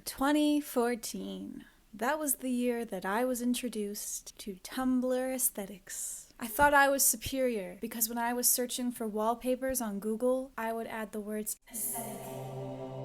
2014. That was the year that I was introduced to Tumblr aesthetics. I thought I was superior because when I was searching for wallpapers on Google, I would add the words aesthetic,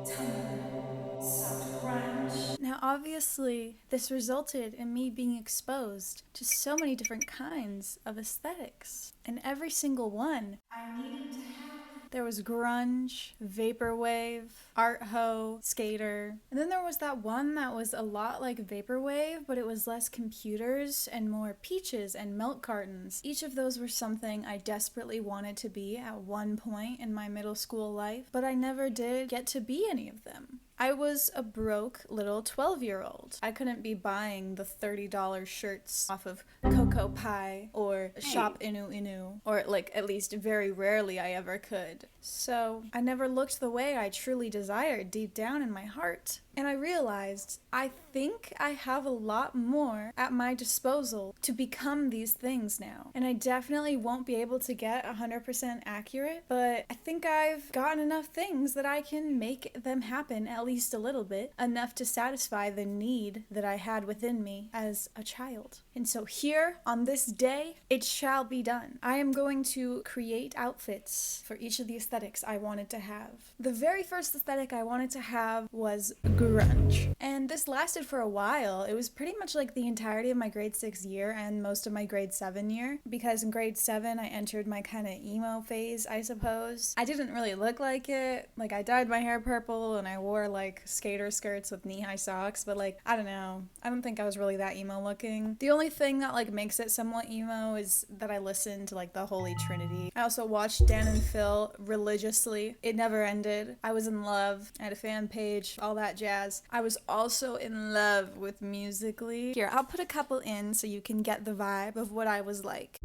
Tumblr, soft grunge. Now obviously, this resulted in me being exposed to so many different kinds of aesthetics. And every single one I needed to have. There was grunge, vaporwave, art ho, skater. And then there was that one that was a lot like vaporwave, but it was less computers and more peaches and milk cartons. Each of those were something I desperately wanted to be at one point in my middle school life, but I never did get to be any of them. I was a broke little 12-year-old. I couldn't be buying the $30 shirts off of Cocoa Pie or Shop Inu Inu, or like at least very rarely I ever could. So I never looked the way I truly desired deep down in my heart. And I realized I think I have a lot more at my disposal to become these things now. And I definitely won't be able to get 100% accurate, but I think I've gotten enough things that I can make them happen at least a little bit, enough to satisfy the need that I had within me as a child. And so here, on this day, it shall be done. I am going to create outfits for each of the aesthetics I wanted to have. The very first aesthetic I wanted to have was grunge. And this lasted for a while. It was pretty much like the entirety of my grade 6 year and most of my grade 7 year, because in grade 7 I entered my kind of emo phase, I suppose. I didn't really look like it. Like, I dyed my hair purple and I wore like skater skirts with knee-high socks, but like, I don't know. I don't think I was really that emo looking. The only thing that like makes it somewhat emo is that I listened to like the Holy Trinity. I also watched Dan and Phil religiously. It never ended. I was in love. I had a fan page, all that jazz. I was also in love with Musical.ly. Here, I'll put a couple in so you can get the vibe of what I was like.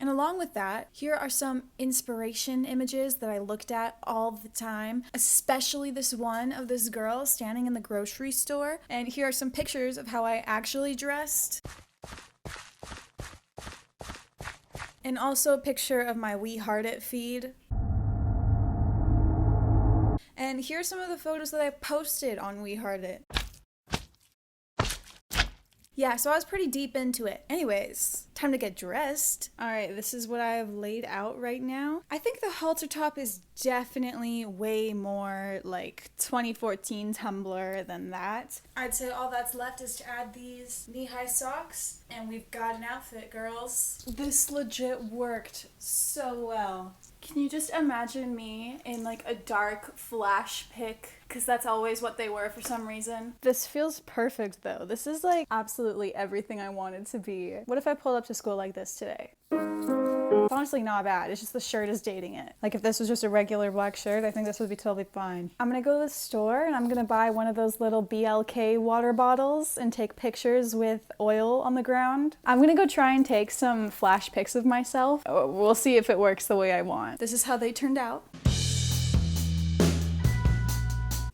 And along with that, here are some inspiration images that I looked at all the time, especially this one of this girl standing in the grocery store. And here are some pictures of how I actually dressed. And also a picture of my We Heart It feed. And here are some of the photos that I posted on We Heart It. Yeah, so I was pretty deep into it. Anyways, time to get dressed. All right, this is what I have laid out right now. I think the halter top is definitely way more like 2014 Tumblr than that. I'd say all that's left is to add these knee-high socks, and we've got an outfit, girls. This legit worked so well. Can you just imagine me in like a dark flash pic? Because that's always what they were for some reason. This feels perfect though. This is like absolutely everything I wanted to be. What if I pulled up to school like this today? It's honestly not bad. It's just the shirt is dating it. Like if this was just a regular black shirt, I think this would be totally fine. I'm gonna go to the store and I'm gonna buy one of those little BLK water bottles and take pictures with oil on the ground. I'm gonna go try and take some flash pics of myself. We'll see if it works the way I want. This is how they turned out.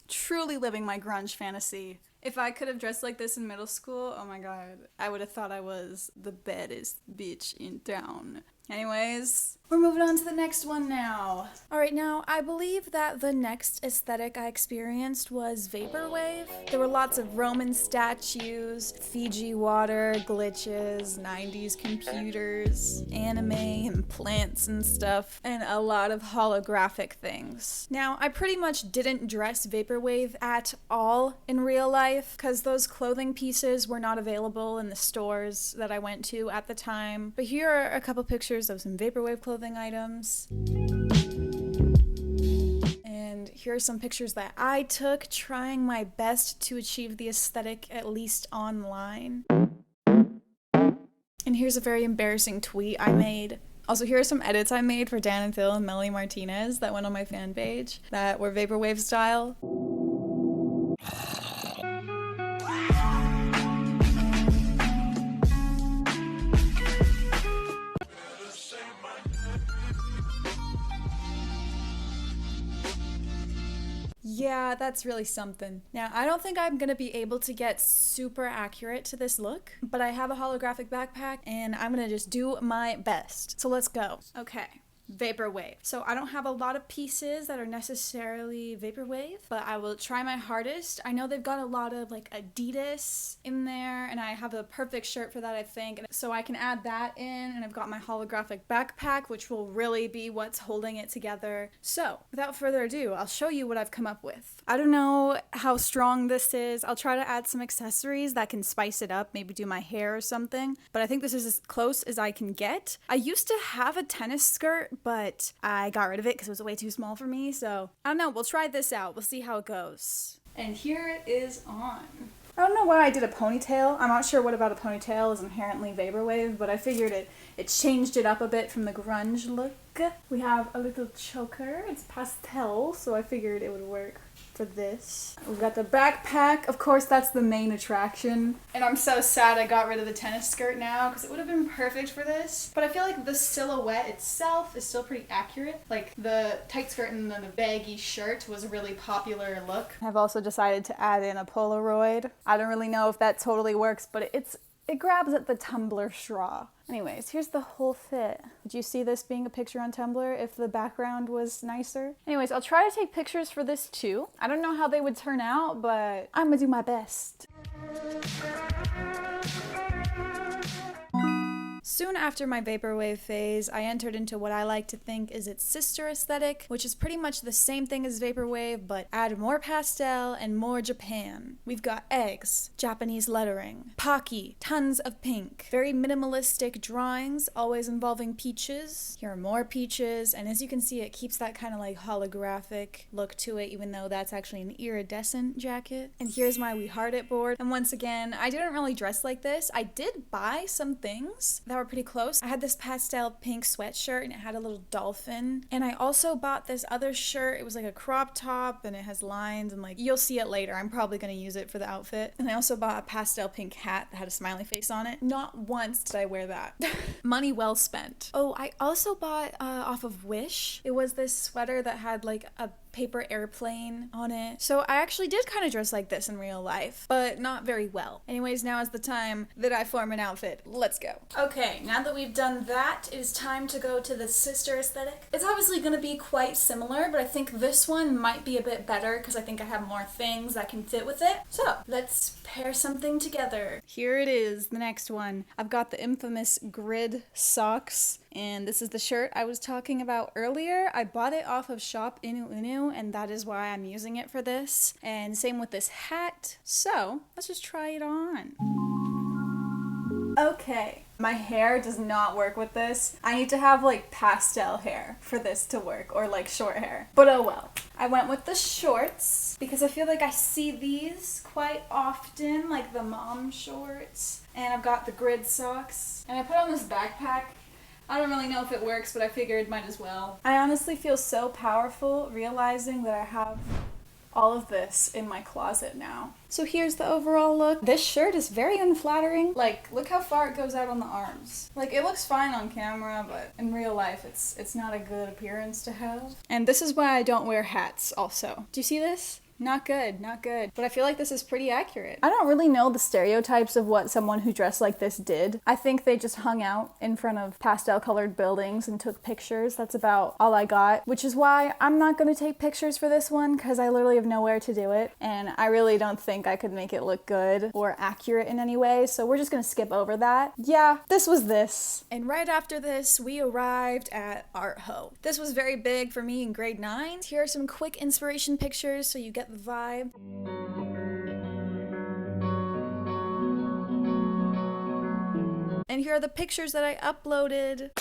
Truly living my grunge fantasy. If I could have dressed like this in middle school, oh my god, I would have thought I was the baddest bitch in town. Anyways, we're moving on to the next one now. Alright, now I believe that the next aesthetic I experienced was Vaporwave. There were lots of Roman statues, Fiji water, glitches, 90s computers, anime and plants and stuff, and a lot of holographic things. Now, I pretty much didn't dress Vaporwave at all in real life because those clothing pieces were not available in the stores that I went to at the time. But here are a couple pictures of some Vaporwave clothing items. And here are some pictures that I took trying my best to achieve the aesthetic, at least online. And here's a very embarrassing tweet I made. Also, here are some edits I made for Dan and Phil and Melanie Martinez that went on my fan page that were Vaporwave style. Yeah, That's really something. Now, I don't think I'm gonna be able to get super accurate to this look, but I have a holographic backpack and I'm gonna just do my best. So let's go. Okay. Vaporwave. So I don't have a lot of pieces that are necessarily Vaporwave, but I will try my hardest. I know they've got a lot of like Adidas in there, and I have a perfect shirt for that, I think. And so I can add that in, and I've got my holographic backpack, which will really be what's holding it together. So without further ado, I'll show you what I've come up with. I don't know how strong this is. I'll try to add some accessories that can spice it up, maybe do my hair or something, but I think this is as close as I can get. I used to have a tennis skirt, but I got rid of it because it was way too small for me, so I don't know, we'll try this out. We'll see how it goes. And here it is on. I don't know why I did a ponytail. I'm not sure what about a ponytail is inherently Vaporwave, but I figured it changed it up a bit from the grunge look. We have a little choker. It's pastel, so I figured it would work for this. We've got the backpack. Of course, that's the main attraction. And I'm so sad I got rid of the tennis skirt now because it would have been perfect for this. But I feel like the silhouette itself is still pretty accurate. Like the tight skirt and then the baggy shirt was a really popular look. I've also decided to add in a Polaroid. I don't really know if that totally works, but it grabs at the Tumblr straw. Anyways, here's the whole fit. Did you see this being a picture on Tumblr if the background was nicer? Anyways, I'll try to take pictures for this too. I don't know how they would turn out, but I'm gonna do my best. Soon after my Vaporwave phase, I entered into what I like to think is its sister aesthetic, which is pretty much the same thing as Vaporwave, but add more pastel and more Japan. We've got eggs, Japanese lettering, Pocky, tons of pink, very minimalistic drawings, always involving peaches. Here are more peaches, and as you can see, it keeps that kind of like holographic look to it, even though that's actually an iridescent jacket. And here's my We Heart It board. And once again, I didn't really dress like this. I did buy some things that were pretty close. I had this pastel pink sweatshirt and it had a little dolphin. And I also bought this other shirt. It was like a crop top and it has lines and like, you'll see it later. I'm probably gonna use it for the outfit. And I also bought a pastel pink hat that had a smiley face on it. Not once did I wear that. Money well spent. Oh, I also bought off of Wish. It was this sweater that had like a paper airplane on it. So I actually did kind of dress like this in real life, but not very well. Anyways, now is the time that I form an outfit. Let's go. Okay, now that we've done that, it is time to go to the sister aesthetic. It's obviously going to be quite similar, but I think this one might be a bit better because I think I have more things that can fit with it. So let's pair something together. Here it is, the next one. I've got the infamous grid socks, and this is the shirt I was talking about earlier. I bought it off of Shop Inu Inu, and that is why I'm using it for this. And same with this hat. So let's just try it on. Okay, my hair does not work with this. I need to have like pastel hair for this to work, or like short hair, but oh well. I went with the shorts because I feel like I see these quite often, like the mom shorts. And I've got the grid socks. And I put on this backpack. I don't really know if it works, but I figured might as well. I honestly feel so powerful realizing that I have all of this in my closet now. So here's the overall look. This shirt is very unflattering. Like, look how far it goes out on the arms. Like, it looks fine on camera, but in real life, it's not a good appearance to have. And this is why I don't wear hats also. Do you see this? Not good, not good. But I feel like this is pretty accurate. I don't really know the stereotypes of what someone who dressed like this did. I think they just hung out in front of pastel colored buildings and took pictures. That's about all I got, which is why I'm not gonna take pictures for this one because I literally have nowhere to do it. And I really don't think I could make it look good or accurate in any way. So we're just gonna skip over that. Yeah, this was this. And right after this, we arrived at Art Ho. This was very big for me in grade 9. Here are some quick inspiration pictures so you get the vibe. And here are the pictures that I uploaded.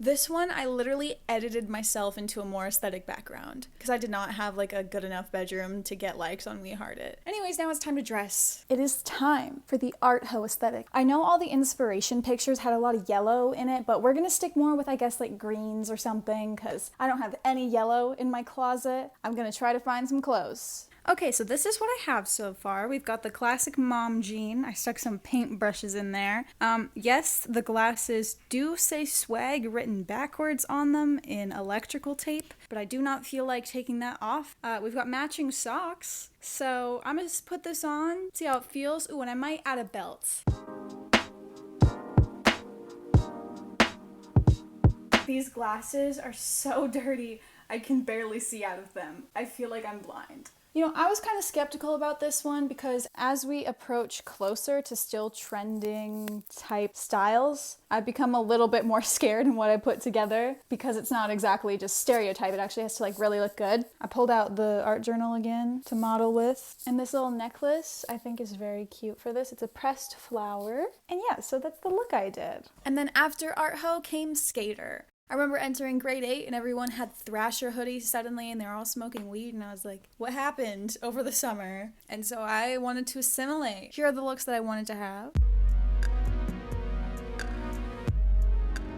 This one, I literally edited myself into a more aesthetic background because I did not have like a good enough bedroom to get likes on We Heart It. Anyways, now it's time to dress. It is time for the Art Ho aesthetic. I know all the inspiration pictures had a lot of yellow in it, but we're gonna stick more with, I guess, like greens or something because I don't have any yellow in my closet. I'm gonna try to find some clothes. Okay, so this is what I have so far. We've got the classic mom jean. I stuck some paint brushes in there. Yes, the glasses do say swag written backwards on them in electrical tape, but I do not feel like taking that off. We've got matching socks, so I'm gonna just put this on, see how it feels. Ooh, and I might add a belt. These glasses are so dirty, I can barely see out of them. I feel like I'm blind. You know, I was kind of skeptical about this one because as we approach closer to still trending type styles, I've become a little bit more scared in what I put together because it's not exactly just stereotype. It actually has to like really look good. I pulled out the art journal again to model with. And this little necklace I think is very cute for this. It's a pressed flower. And yeah, so that's the look I did. And then after Art Ho came Skater. I remember entering grade 8 and everyone had Thrasher hoodies suddenly and they were all smoking weed and I was like, what happened over the summer? And so I wanted to assimilate. Here are the looks that I wanted to have.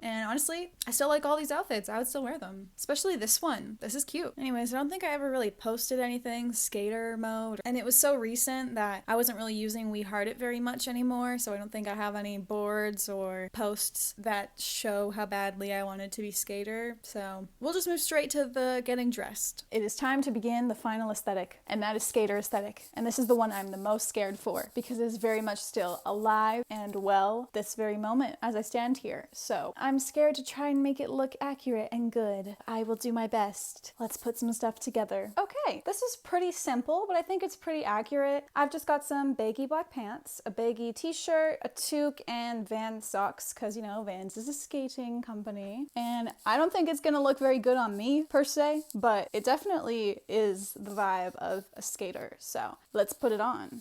And honestly, I still like all these outfits. I would still wear them. Especially this one. This is cute. Anyways, I don't think I ever really posted anything skater mode. And it was so recent that I wasn't really using We Heart It very much anymore. So I don't think I have any boards or posts that show how badly I wanted to be skater. So we'll just move straight to the getting dressed. It is time to begin the final aesthetic. And that is skater aesthetic. And this is the one I'm the most scared for because it is very much still alive and well this very moment as I stand here. So I'm scared to try and make it look accurate and good. I will do my best. Let's put some stuff together. Okay, this is pretty simple, but I think it's pretty accurate. I've just got some baggy black pants, a baggy t-shirt, a toque, and Vans socks, because, you know, Vans is a skating company. And I don't think it's gonna look very good on me, per se, but it definitely is the vibe of a skater. So let's put it on.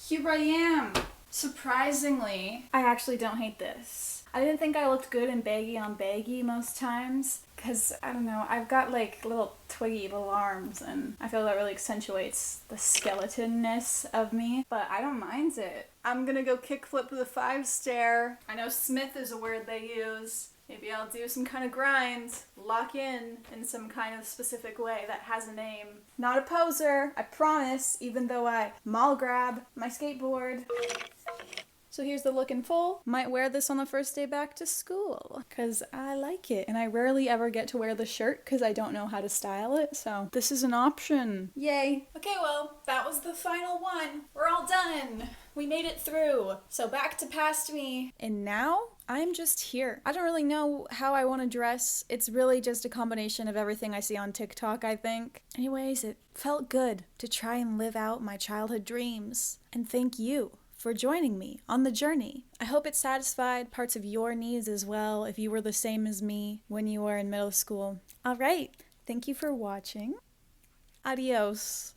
Here I am. Surprisingly, I actually don't hate this. I didn't think I looked good in baggy on baggy most times because, I don't know, I've got like little twiggy little arms and I feel that really accentuates the skeleton-ness of me, but I don't mind it. I'm gonna go kickflip the 5 stair. I know Smith is a word they use. Maybe I'll do some kind of grind, lock in some kind of specific way that has a name. Not a poser, I promise, even though I mall grab my skateboard. So here's the look in full. Might wear this on the first day back to school because I like it and I rarely ever get to wear the shirt because I don't know how to style it, so this is an option. Yay. Okay, well, that was the final one. We're all done. We made it through. So back to past me. And now I'm just here. I don't really know how I want to dress. It's really just a combination of everything I see on TikTok, I think. Anyways, it felt good to try and live out my childhood dreams. And thank you for joining me on the journey. I hope it satisfied parts of your needs as well if you were the same as me when you were in middle school. All right, thank you for watching. Adios.